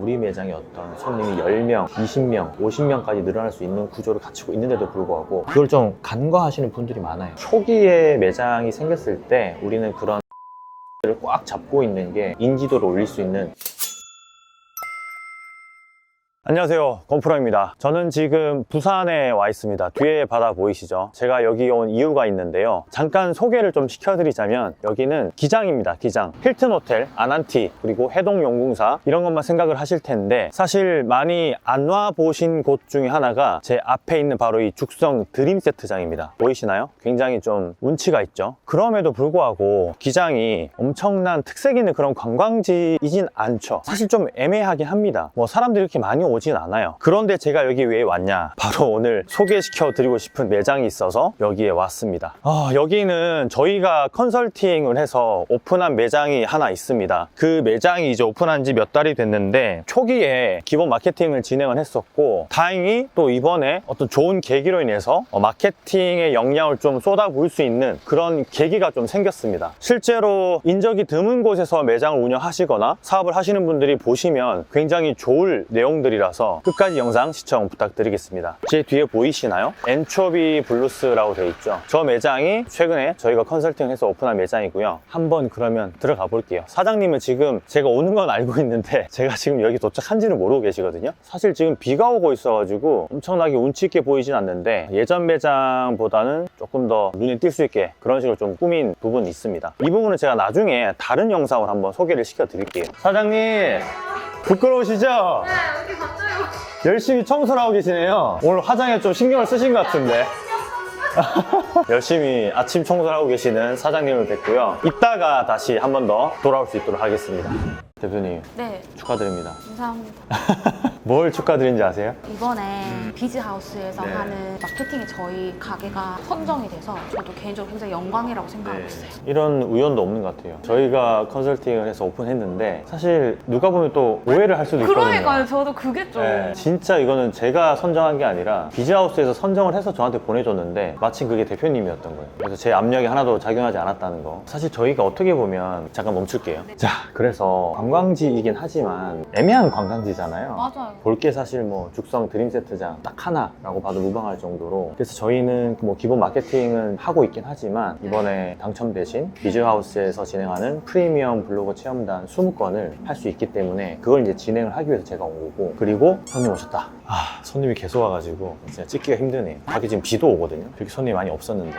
우리 매장에 어떤 손님이 10명, 20명, 50명까지 늘어날 수 있는 구조를 갖추고 있는데도 불구하고 그걸 좀 간과하시는 분들이 많아요. 초기에 매장이 생겼을 때 우리는 그런 을 꽉 잡고 있는 게 인지도를 올릴 수 있는. 안녕하세요, 건프로입니다. 저는 지금 부산에 와 있습니다. 뒤에 바다 보이시죠? 제가 여기 온 이유가 있는데요, 잠깐 소개를 좀 시켜드리자면 여기는 기장입니다. 기장. 힐튼 호텔, 아난티, 그리고 해동용궁사 이런 것만 생각을 하실 텐데 사실 많이 안 와 보신 곳 중에 하나가 제 앞에 있는 바로 이 죽성 드림세트장입니다. 보이시나요? 굉장히 좀 운치가 있죠. 그럼에도 불구하고 기장이 엄청난 특색 있는 그런 관광지이진 않죠. 사실 좀 애매하긴 합니다. 뭐 사람들이 이렇게 많이 오진 않아요. 그런데 제가 여기 왜 왔냐, 바로 오늘 소개시켜 드리고 싶은 매장이 있어서 여기에 왔습니다. 여기는 저희가 컨설팅을 해서 오픈한 매장이 하나 있습니다. 그 매장이 이제 오픈한 지 몇 달이 됐는데 초기에 기본 마케팅을 진행을 했었고, 다행히 또 이번에 어떤 좋은 계기로 인해서 마케팅의 역량을 좀 쏟아부을 수 있는 그런 계기가 좀 생겼습니다. 실제로 인적이 드문 곳에서 매장을 운영하시거나 사업을 하시는 분들이 보시면 굉장히 좋을 내용들이라서 끝까지 영상 시청 부탁드리겠습니다. 제 뒤에 보이시나요? 엔초비 블루스라고 되어 있죠. 저 매장이 최근에 저희가 컨설팅해서 오픈한 매장이고요. 한번 그러면 들어가 볼게요. 사장님은 지금 제가 오는 건 알고 있는데 제가 지금 여기 도착한지는 모르고 계시거든요. 사실 지금 비가 오고 있어가지고 엄청나게 운치 있게 보이진 않는데 예전 매장보다는 조금 더 눈에 띌 수 있게 그런 식으로 좀 꾸민 부분이 있습니다. 이 부분은 제가 나중에 다른 영상으로 한번 소개를 시켜 드릴게요. 사장님, 부끄러우시죠? 네, 여기 맞아요. 열심히 청소를 하고 계시네요. 오늘 화장에 좀 신경을 쓰신 것 같은데. 열심히 아침 청소를 하고 계시는 사장님을 뵙고요. 이따가 다시 한 번 더 돌아올 수 있도록 하겠습니다. 대표님, 네, 축하드립니다. 감사합니다. 뭘 축하드린지 아세요? 이번에 비즈하우스에서 네. 하는 마케팅이 저희 가게가 선정이 돼서 저도 개인적으로 굉장히 영광이라고 생각하고 있어요. 이런 우연도 없는 것 같아요. 저희가 컨설팅을 해서 오픈했는데 사실 누가 보면 또 오해를 할 수도 있거든요. 그러니까요, 저도 그게 좀. 네, 진짜 이거는 제가 선정한 게 아니라 비즈하우스에서 선정을 해서 저한테 보내줬는데 마침 그게 대표님이었던 거예요. 그래서 제 압력이 하나도 작용하지 않았다는 거. 사실 저희가 어떻게 보면, 잠깐 멈출게요. 자, 그래서 관광지이긴 하지만 애매한 관광지잖아요. 맞아요. 볼 게 사실 뭐 죽성 드림세트장 딱 하나라고 봐도 무방할 정도로. 그래서 저희는 뭐 기본 마케팅은 하고 있긴 하지만 이번에 당첨되신 비즈하우스에서 진행하는 프리미엄 블로거 체험단 20건을 할 수 있기 때문에 그걸 이제 진행을 하기 위해서 제가 온 거고, 그리고 손님 오셨다. 손님이 계속 와가지고 진짜 찍기가 힘드네요. 밖에 지금 비도 오거든요. 그렇게 손님이 많이 없었는데.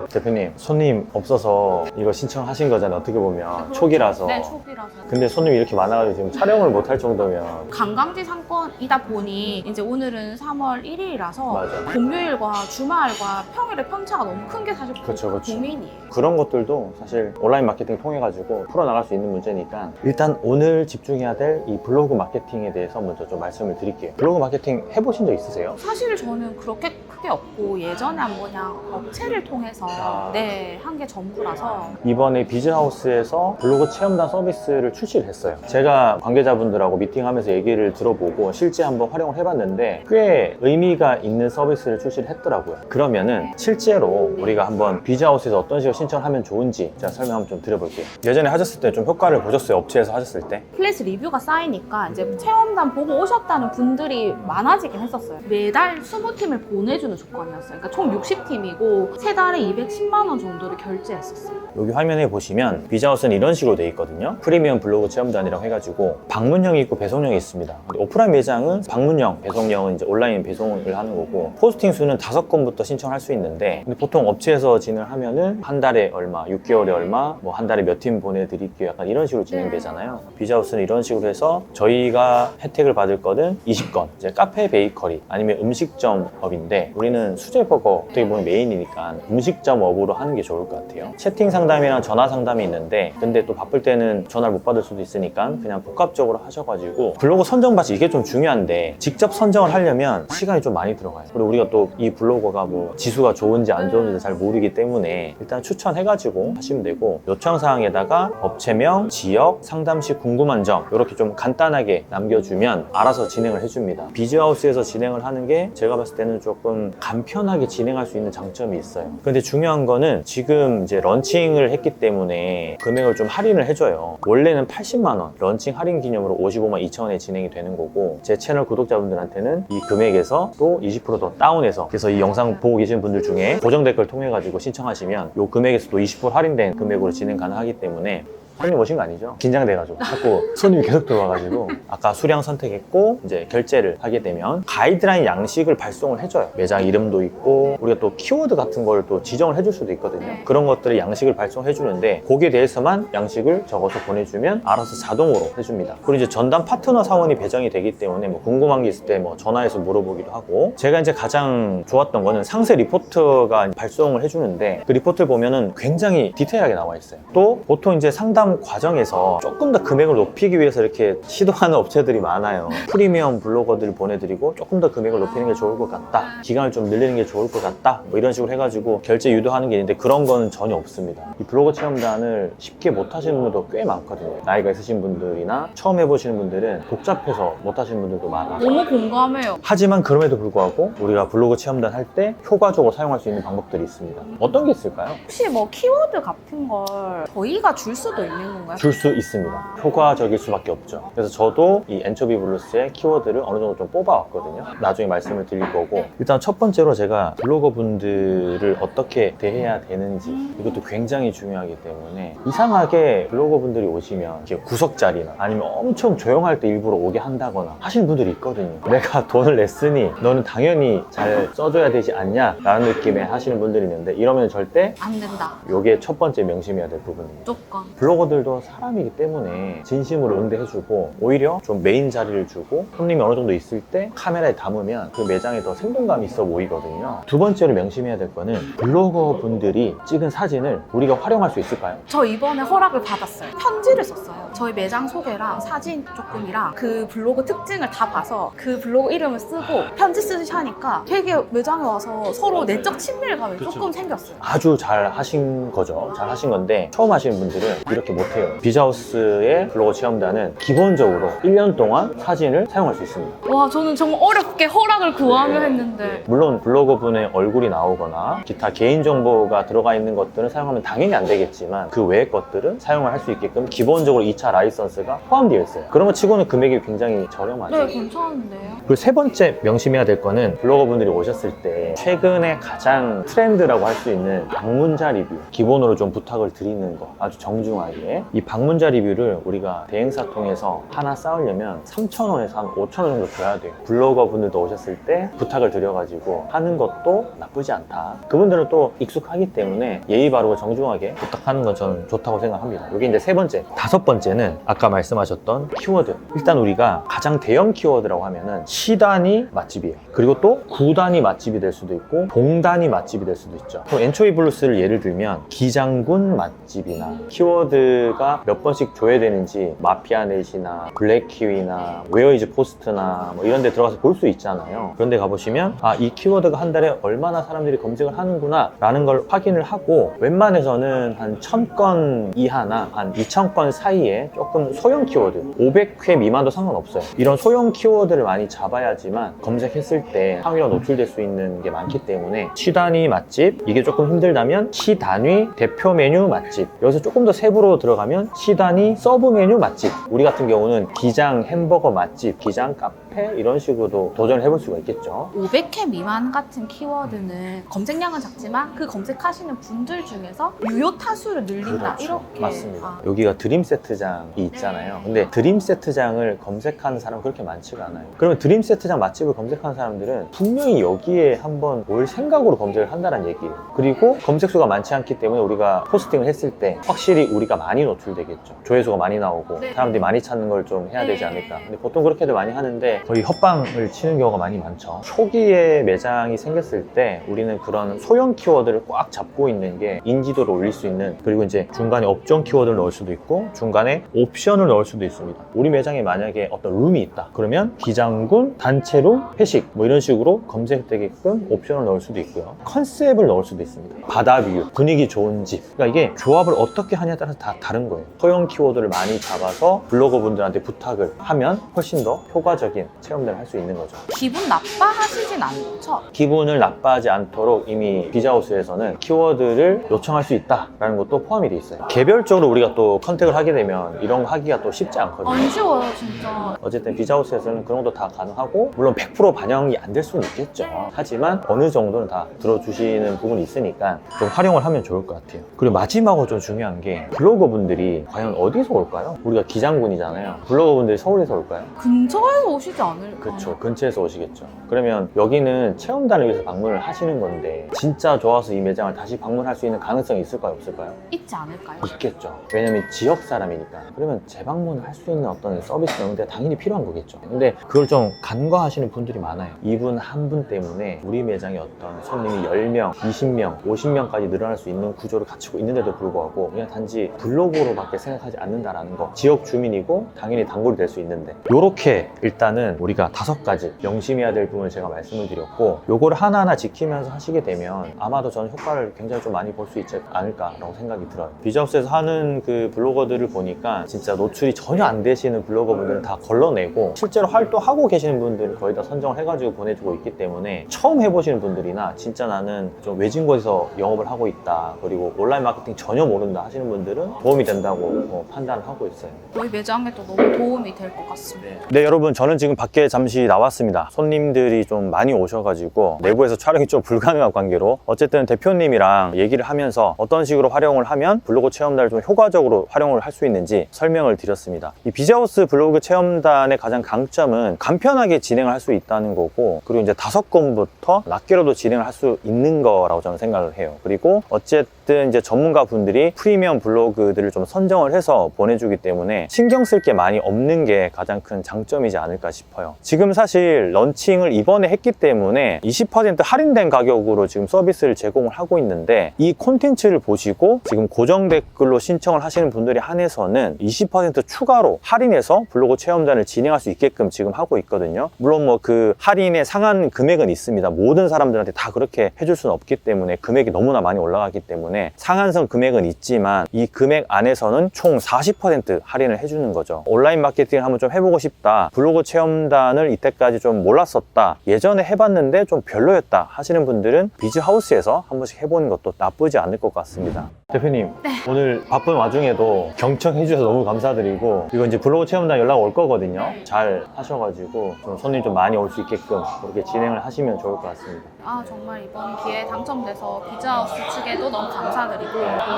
대표님, 손님 없어서 이거 신청하신 거잖아요. 어떻게 보면 초기라서. 네, 초기라서. 근데 손님이 이렇게 많아가지고 지금 촬영을 못 할 정도면. 관광지 상권이다 보니 이제 오늘은 3월 1일이라서 맞아. 공휴일과 주말과 평일의 편차가 너무 큰 게 사실 그쵸. 고민이에요. 그런 것들도 사실 온라인 마케팅 통해가지고 풀어나갈 수 있는 문제니까 일단 오늘 집중해야 될 이 블로그 마케팅에 대해서 먼저 좀 말씀을 드릴게요. 블로그 마케팅 해보신 적 있으세요? 사실 저는 그렇게 크게 없고 예전에 한번 그냥 업체를 통해서 한 게 전부라서. 이번에 비즈하우스에서 블로그 체험단 서비스를 출시를 했어요. 제가 관계자분들하고 미팅하면서 얘기를 들어보고 실제 한번 활용을 해봤는데 꽤 의미가 있는 서비스를 출시를 했더라고요. 그러면은 실제로 우리가 한번 비즈하우스에서 어떤 식으로 신청을 하면 좋은지 제가 설명 한번 좀 드려볼게요. 예전에 하셨을 때 좀 효과를 보셨어요? 업체에서 하셨을 때? 플래시 리뷰가 쌓이니까 이제 체험단 보고 오셨다는 분들이 많아지긴 했었어요. 매달 20팀을 보내주는 조건이었어요. 그러니까 총 60팀이고 세 달에 210만 원 정도를 결제했었어요. 여기 화면에 보시면 비즈하우스는 이런 식으로 되어 있거든요. 프리미엄 블로그 체험단이라고 해가지고 방문형이 있고 배송형이 있습니다. 오프라인 매장은 방문형, 배송형은 이제 온라인 배송을 하는 거고, 포스팅 수는 5건부터 신청할 수 있는데, 근데 보통 업체에서 진행을 하면은 한 달에 얼마, 6개월에 얼마, 뭐 한 달에 몇 팀 보내드릴게요, 약간 이런 식으로 진행되잖아요. 비즈하우스는 이런 식으로 해서 저희가 혜택을 받을 거는 20건, 이제 카페 베이커리 아니면 음식점업인데, 우리는 수제버거 어떻게 보면 메인이니까 음식점업으로 하는 게 좋을 것 같아요. 채팅 상담이랑 전화 상담이 있는데, 근데 또 바쁠 때는 전화를 못 받을 수도 있으니까 그냥 복합적으로 하셔가지고, 블로그 선정받이 이게 좀 중요한데 직접 선정을 하려면 시간이 좀 많이 들어가요. 그리고 우리가 또 이 블로거가 뭐 지수가 좋은지 안 좋은지 잘 모르기 때문에 일단 추천해가지고 하시면 되고, 요청사항에다가 업체명, 지역, 상담 시 궁금한 점 이렇게 좀 간단하게 남겨주면 알아서 진행을 해줍니다. 비즈하우스에서 진행을 하는 게 제가 봤을 때는 조금 가장 간편하게 진행할 수 있는 장점이 있어요. 근데 중요한 거는 지금 이제 런칭을 했기 때문에 금액을 좀 할인을 해줘요. 원래는 80만 원, 런칭 할인 기념으로 55만 2천 원에 진행이 되는 거고, 제 채널 구독자분들한테는 이 금액에서 또 20%더 다운해서, 그래서 이 영상 보고 계신 분들 중에 고정 댓글 통해 가지고 신청하시면 이 금액에서 또 20% 할인된 금액으로 진행 가능하기 때문에. 손님 오신 거 아니죠? 긴장돼가지고 자꾸 손님이 계속 들어와가지고 아까 수량 선택했고 이제 결제를 하게 되면 가이드라인 양식을 발송을 해줘요. 매장 이름도 있고 우리가 또 키워드 같은 걸 또 지정을 해줄 수도 있거든요. 그런 것들의 양식을 발송해주는데 거기에 대해서만 양식을 적어서 보내주면 알아서 자동으로 해줍니다. 그리고 이제 전담 파트너 사원이 배정이 되기 때문에 뭐 궁금한 게 있을 때 뭐 전화해서 물어보기도 하고, 제가 이제 가장 좋았던 거는 상세 리포트가 발송을 해주는데 그 리포트를 보면은 굉장히 디테일하게 나와 있어요. 또 보통 이제 상담 과정에서 조금 더 금액을 높이기 위해서 이렇게 시도하는 업체들이 많아요. 프리미엄 블로거들을 보내드리고 조금 더 금액을 높이는 게 좋을 것 같다, 기간을 좀 늘리는 게 좋을 것 같다, 뭐 이런 식으로 해가지고 결제 유도하는 게 있는데 그런 거는 전혀 없습니다. 이 블로거 체험단을 쉽게 못 하시는 분들도 꽤 많거든요. 나이가 있으신 분들이나 처음 해보시는 분들은 복잡해서 못 하시는 분들도 많아요. 너무 공감해요. 하지만 그럼에도 불구하고 우리가 블로그 체험단 할 때 효과적으로 사용할 수 있는 방법들이 있습니다. 어떤 게 있을까요? 혹시 뭐 키워드 같은 걸 저희가 줄 수도 있는 건가요? 줄 수 있습니다. 효과적일 수밖에 없죠. 그래서 저도 이 엔초비 블루스의 키워드를 어느 정도 좀 뽑아왔거든요. 나중에 말씀을 드릴 거고, 일단 첫 번째로 제가 블로거 분들을 어떻게 대해야 되는지, 이것도 굉장히 중요하기 때문에 이상하게 블로거 분들이 오시면 이렇게 구석 자리나 아니면 엄청 조용할 때 일부러 오게 한다거나 하시는 분들이 있거든요. 내가 돈을 냈으니 너는 당연히 잘 써줘야 되지 않냐 라는 느낌에 하시는 분들이 있는데, 이러면 절대 안 된다. 이게 첫 번째 명심해야 될 부분입니다. 무조건. 블로거들도 사람이기 때문에 진심으로 응대해주고 오히려 좀 메인 자리를 주고 손님이 어느 정도 있을 때 카메라에 담으면 그 매장에 더 생동감이 있어 보이거든요. 두 번째로 명심해야 될 거는 블로거 분들이 찍은 사진을 우리가 활용할 수 있을까요? 저 이번에 허락을 받았어요. 편지를 썼어요. 저희 매장 소개랑 사진 조금이랑 그 블로그 특징을 다 봐서 그 블로그 이름을 쓰고 편지 쓰듯이 하니까 되게 매장에 와서 서로 내적 친밀감이 조금 생겼어요. 아주 잘 하신 거죠. 잘 하신 건데 처음 하시는 분들은 이렇게 못해요. 비자우스의 블로거 체험단은 기본적으로 1년 동안 사진을 사용할 수 있습니다. 와, 저는 정말 어렵게 허락을 구하려 했는데. 물론 블로거 분의 얼굴이 나오거나 기타 개인정보가 들어가 있는 것들은 사용하면 당연히 안 되겠지만 그 외의 것들은 사용을 할 수 있게끔 기본적으로 2차 라이선스가 포함되어 있어요. 그런 거 치고는 금액이 굉장히 저렴하죠. 네, 괜찮은데요? 그리고 세 번째 명심해야 될 거는 블로거 분들이 오셨을 때 최근에 가장 트렌드라고 할 수 있는 방문자 리뷰, 기본으로 좀 부탁을 드리는 거, 아주 정중하게. 이 방문자 리뷰를 우리가 대행사 통해서 하나 쌓으려면 3,000원에서 한 5,000원 정도 줘야 돼요. 블로거 분들도 오셨을 때 부탁을 드려가지고 하는 것도 나쁘지 않다. 그분들은 또 익숙하기 때문에 예의 바르고 정중하게 부탁하는 건 저는 좋다고 생각합니다. 이게 이제 세 번째. 다섯 번째는 아까 말씀하셨던 키워드. 일단 우리가 가장 대형 키워드라고 하면은 시단위 맛집이에요. 그리고 또 구단위 맛집이 될 수도 있고 봉단위 맛집이 될 수도 있죠. 그럼 엔초비 블루스를 예를 들면 기장군 맛집이나 키워드가 몇 번씩 줘야 되는지 마피아넷이나 블랙키위나 웨어이즈 포스트나 뭐 이런 데 들어가서 볼 수 있잖아요. 그런 데 가보시면 아, 이 키워드가 한 달에 얼마나 사람들이 검색을 하는구나 라는 걸 확인을 하고, 웬만해서는 한 1000건 이하나 한 2000건 사이에 조금 소형 키워드 500회 미만도 상관없어요. 이런 소형 키워드를 많이 잡아야지만 검색했을 때 상위로 노출될 수 있는 게 많기 때문에 시단위 맛집, 이게 조금 힘들다면 시단위 대표 메뉴 맛집, 여기서 조금 더 세부로 들어가면 시단위 서브 메뉴 맛집, 우리 같은 경우는 기장 햄버거 맛집, 기장 카페 이런 식으로도 도전을 해볼 수가 있겠죠. 500회 미만 같은 키워드는 검색량은 작지만 그 검색하시는 분들 중에서 유효 타수를 늘린다, 그렇죠. 이렇게. 맞습니다. 여기가 드림 세트장이 있잖아요. 근데 드림 세트장을 검색하는 사람은 그렇게 많지가 않아요. 그러면 드림 세트장 맛집을 검색하는 사람들은 분명히 여기에 한번 올 생각으로 검색을 한다는 얘기예요. 그리고 검색수가 많지 않기 때문에 우리가 포스팅을 했을 때 확실히 우리가 많이 노출되겠죠. 조회수가 많이 나오고 네. 사람들이 많이 찾는 걸 좀 해야 되지 네. 않을까. 근데 보통 그렇게들 많이 하는데 거의 헛방을 치는 경우가 많이 많죠. 초기에 매장이 생겼을 때 우리는 그런 소형 키워드를 꽉 잡고 있는 게 인지도를 올릴 수 있는, 그리고 이제 중간에 업종 키워드를 넣을 수도 있고 중간에 옵션을 넣을 수도 있습니다. 우리 매장에 만약에 어떤 룸이 있다 그러면 기장군, 단체룸, 회식 뭐 이런 식으로 검색되게끔 옵션을 넣을 수도 있고요. 컨셉을 넣을 수도 있습니다. 바다뷰, 분위기 좋은 집. 그러니까 이게 조합을 어떻게 하냐에 따라서 다 다 다른 거예요. 소형 키워드를 많이 잡아서 블로거분들한테 부탁을 하면 훨씬 더 효과적인 체험들을 할 수 있는 거죠. 기분 나빠하시진 않죠? 기분을 나빠하지 않도록 이미 비자하우스에서는 키워드를 요청할 수 있다라는 것도 포함이 돼 있어요. 개별적으로 우리가 또 컨택을 하게 되면 이런 거 하기가 또 쉽지 않거든요. 안 쉬워요 진짜. 어쨌든 비자하우스에서는 그런 것도 다 가능하고, 물론 100% 반영이 안 될 수는 있겠죠. 하지만 어느 정도는 다 들어주시는 부분이 있으니까 좀 활용을 하면 좋을 것 같아요. 그리고 마지막으로 좀 중요한 게, 블로거분들이 과연 어디서 올까요? 우리가 기장군이잖아요. 블로거분들이 서울에서 올까요? 근처에서 오시지 않을까? 그렇죠. 근처에서 오시겠죠. 그러면 여기는 체험단을 위해서 방문을 하시는 건데, 진짜 좋아서 이 매장을 다시 방문할 수 있는 가능성이 있을까요? 없을까요? 있지 않을까요? 있겠죠. 왜냐면 지역 사람이니까. 그러면 재방문을 할 수 있는 어떤 서비스 명대가 당연히 필요한 거겠죠. 근데 그걸 좀 간과하시는 분들이 많아요. 이분 한 분 때문에 우리 매장에 어떤 손님이 10명, 20명, 50명까지 늘어날 수 있는 구조를 갖추고 있는데도 불구하고 그냥 단지 블로그로밖에 생각하지 않는다라는 거. 지역 주민이고 당연히 단골이 될 수 있는데, 요렇게 일단은 우리가 5가지 명심해야 될 부분을 제가 말씀을 드렸고, 요거를 하나하나 지키면서 하시게 되면 아마도 저는 효과를 굉장히 좀 많이 볼 수 있지 않을까라고 생각이 들어요. 비자하우스에서 하는 그 블로거들을 보니까 진짜 노출이 전혀 안 되시는 블로거분들은 다 걸러내고, 실제로 활동하고 계시는 분들은 거의 다 선정을 해가지고 보내주고 있기 때문에, 처음 해보시는 분들이나 진짜 나는 좀 외진 곳에서 영업을 하고 있다, 그리고 온라인 마케팅 전혀 모른다 하시는 분들은 도움이 된다고 판단을 하고 있어요. 저희 매장에 또 너무 도움이 될 것 같습니다. 네, 여러분, 저는 지금 밖에 잠시 나왔습니다. 손님들이 좀 많이 오셔가지고 내부에서 촬영이 좀 불가능한 관계로, 어쨌든 대표님이랑 얘기를 하면서 어떤 식으로 활용을 하면 블로그 체험단을 좀 효과적으로 활용을 할 수 있는지 설명을 드렸습니다. 이 비자하우스 블로그 체험단의 가장 강점은 간편하게 진행을 할 수 있다는 거고, 그리고 이제 5건부터 낱개로도 진행을 할 수 있는 거라고 저는 생각을 해요. 그리고 어쨌든 이제 전문가 분들이 프리미엄 블로그들을 좀 선정을 해서 보내주기 때문에 신경 쓸 게 많이 없는 게 가장 큰 장점이지 않을까 싶어요. 지금 사실 런칭을 이번에 했기 때문에 20% 할인된 가격으로 지금 서비스를 제공을 하고 있는데, 이 콘텐츠를 보시고 지금 고정 댓글로 신청을 하시는 분들에 한해서는 20% 추가로 할인해서 블로그 체험단을 진행할 수 있게끔 지금 하고 있거든요. 물론 뭐 그 할인의 상한 금액은 있습니다. 모든 사람들한테 다 그렇게 해줄 수는 없기 때문에, 금액이 너무나 많이 올라가기 때문에 상한선 금액은 있지만, 이 금액 안에서는 총 40% 할인을 해주는 거죠. 온라인 마케팅을 한번 좀 해보고 싶다, 블로그 체험단을 이때까지 좀 몰랐었다, 예전에 해봤는데 좀 별로였다 하시는 분들은 비즈하우스에서 한 번씩 해보는 것도 나쁘지 않을 것 같습니다. 대표님, 네. 오늘 바쁜 와중에도 경청해 주셔서 너무 감사드리고, 이거 이제 블로그 체험단 연락 올 거거든요. 잘 하셔가지고 좀 손님 좀 많이 올 수 있게끔 그렇게 진행을 하시면 좋을 것 같습니다. 정말 이번 기회에 당첨돼서 비자하우스 측에도 너무 감사드리고,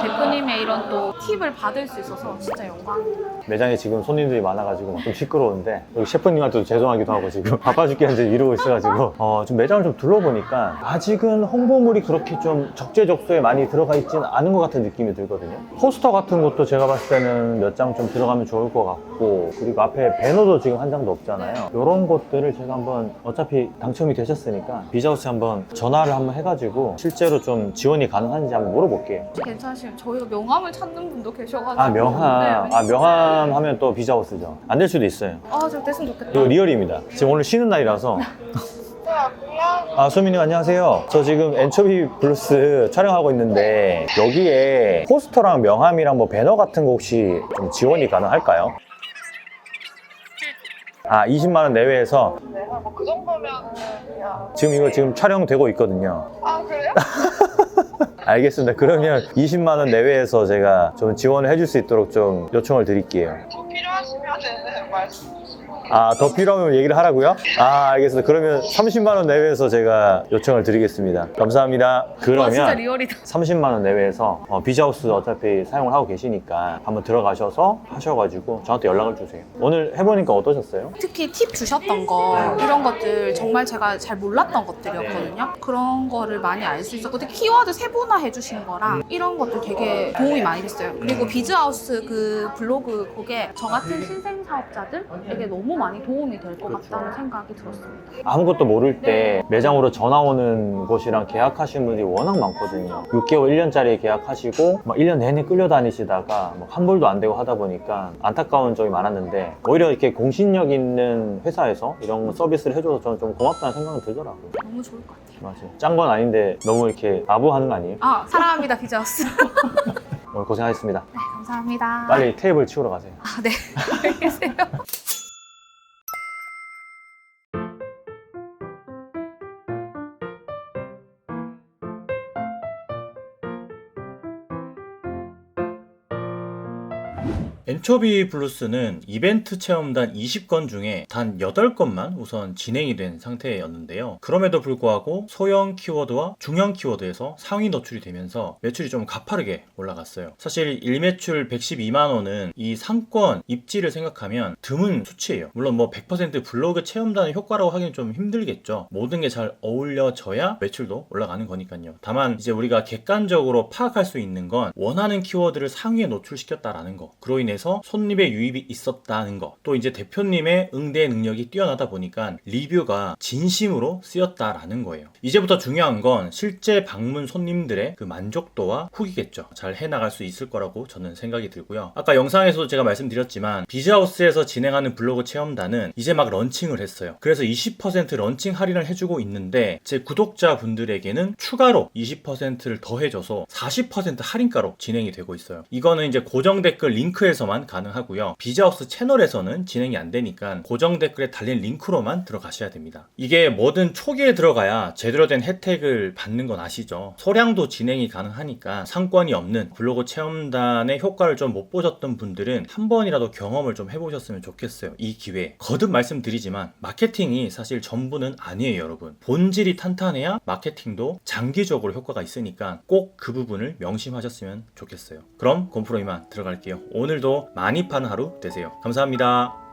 대표님의 이런 또 팁을 받을 수 있어서 진짜 영광입니다. 매장에 지금 손님들이 많아가지고 좀 시끄러운데, 여기 셰프님한테도 죄송하기도 하고 지금 바빠 죽겠는데 이러고 있어가지고 좀 매장을 좀 둘러보니까 아직은 홍보물이 그렇게 좀 적재적소에 많이 들어가 있지는 않은 것 같은 느낌이 들거든요. 포스터 같은 것도 제가 봤을 때는 몇 장 좀 들어가면 좋을 것 같고, 그리고 앞에 배너도 지금 한 장도 없잖아요. 이런 것들을 제가 한번, 어차피 당첨이 되셨으니까 비자하우스 한번 전화를 한번 해가지고 실제로 좀 지원이 가능한지 한번 물어볼게요. 괜찮으시면 저희가 명함을 찾는 분도 계셔가지고. 아, 명함. 네, 명함 하면 또 비자하우스죠. 안 될 수도 있어요. 저 됐으면 좋겠다. 이거 리얼입니다. 지금 오늘 쉬는 날이라서. 수민님 안녕하세요. 저 지금 엔초비 블루스 촬영하고 있는데, 여기에 포스터랑 명함이랑 뭐 배너 같은 거 혹시 좀 지원이 가능할까요? 20만 원 내외에서. 네, 뭐 그 정도면 그냥. 지금 이거 지금 촬영되고 있거든요. 그래요? 알겠습니다. 그러면 20만 원 내외에서 제가 좀 지원을 해줄 수 있도록 좀 요청을 드릴게요. 더 필요하시면은 말씀 주시면. 더 필요하면 얘기를 하라고요? 알겠습니다. 그러면 30만 원 내외에서 제가 요청을 드리겠습니다. 감사합니다. 진짜 그러면 리얼이다. 30만 원 내외에서 비자하우스 어차피 사용을 하고 계시니까 한번 들어가셔서 하셔가지고 저한테 연락을 주세요. 오늘 해보니까 어떠셨어요? 특히 팁 주셨던 거, 이런 것들 정말 제가 잘 몰랐던 것들이었거든요. 그런 거를 많이 알 수 있었고, 특히 키워드 세분화 해주신 거랑 이런 것들 되게 도움이 많이 됐어요. 그리고 비즈하우스 그 블로그 그게 저 같은 신생 사업자들에게 너무 많이 도움이 될 것 같다는 생각이 들었습니다. 아무것도 모를 때 매장으로 전화 오는 곳이랑 계약하시는 분들이 워낙 많거든요. 6개월, 1년짜리 계약하시고 막 1년 내내 끌려다니시다가 막 환불도 안 되고 하다 보니까 안타까운 점이 많았는데, 오히려 이렇게 공신력 있는 회사에서 이런 서비스를 해줘서 저는 좀 고맙다는 생각은 들더라고요. 너무 좋을 것 같아요. 맞아요. 짠 건 아닌데 너무 이렇게 아부하는 거 아니에요? 사랑합니다, 비즈하우스. 오늘 고생하셨습니다. 네, 감사합니다. 빨리 테이블 치우러 가세요. 아, 네. 알겠어요. 엔초비 블루스는 이벤트 체험단 20건 중에 단 8건만 우선 진행이 된 상태였는데요. 그럼에도 불구하고 소형 키워드와 중형 키워드에서 상위 노출이 되면서 매출이 좀 가파르게 올라갔어요. 사실 일매출 112만원은 이 상권 입지를 생각하면 드문 수치예요. 물론 뭐 100% 블로그 체험단의 효과라고 하기는 좀 힘들겠죠. 모든 게 잘 어울려져야 매출도 올라가는 거니까요. 다만 이제 우리가 객관적으로 파악할 수 있는 건 원하는 키워드를 상위에 노출시켰다라는 거, 그로 인해서 손님의 유입이 있었다는 거, 또 이제 대표님의 응대 능력이 뛰어나다 보니까 리뷰가 진심으로 쓰였다라는 거예요. 이제부터 중요한 건 실제 방문 손님들의 그 만족도와 후기겠죠. 잘 해나갈 수 있을 거라고 저는 생각이 들고요. 아까 영상에서도 제가 말씀드렸지만 비즈하우스에서 진행하는 블로그 체험단은 이제 막 런칭을 했어요. 그래서 20% 런칭 할인을 해주고 있는데 제 구독자분들에게는 추가로 20%를 더해줘서 40% 할인가로 진행이 되고 있어요. 이거는 이제 고정 댓글 링크에서만 가능하고요. 비즈하우스 채널에서는 진행이 안 되니까 고정 댓글에 달린 링크로만 들어가셔야 됩니다. 이게 뭐든 초기에 들어가야 제대로 된 혜택을 받는 건 아시죠? 소량도 진행이 가능하니까 상권이 없는 블로그 체험단의 효과를 좀 못 보셨던 분들은 한 번이라도 경험을 좀 해보셨으면 좋겠어요. 이 기회에. 거듭 말씀드리지만 마케팅이 사실 전부는 아니에요, 여러분. 본질이 탄탄해야 마케팅도 장기적으로 효과가 있으니까 꼭 그 부분을 명심하셨으면 좋겠어요. 그럼 곰프로 이만 들어갈게요. 오늘도 많이 파는 하루 되세요. 감사합니다.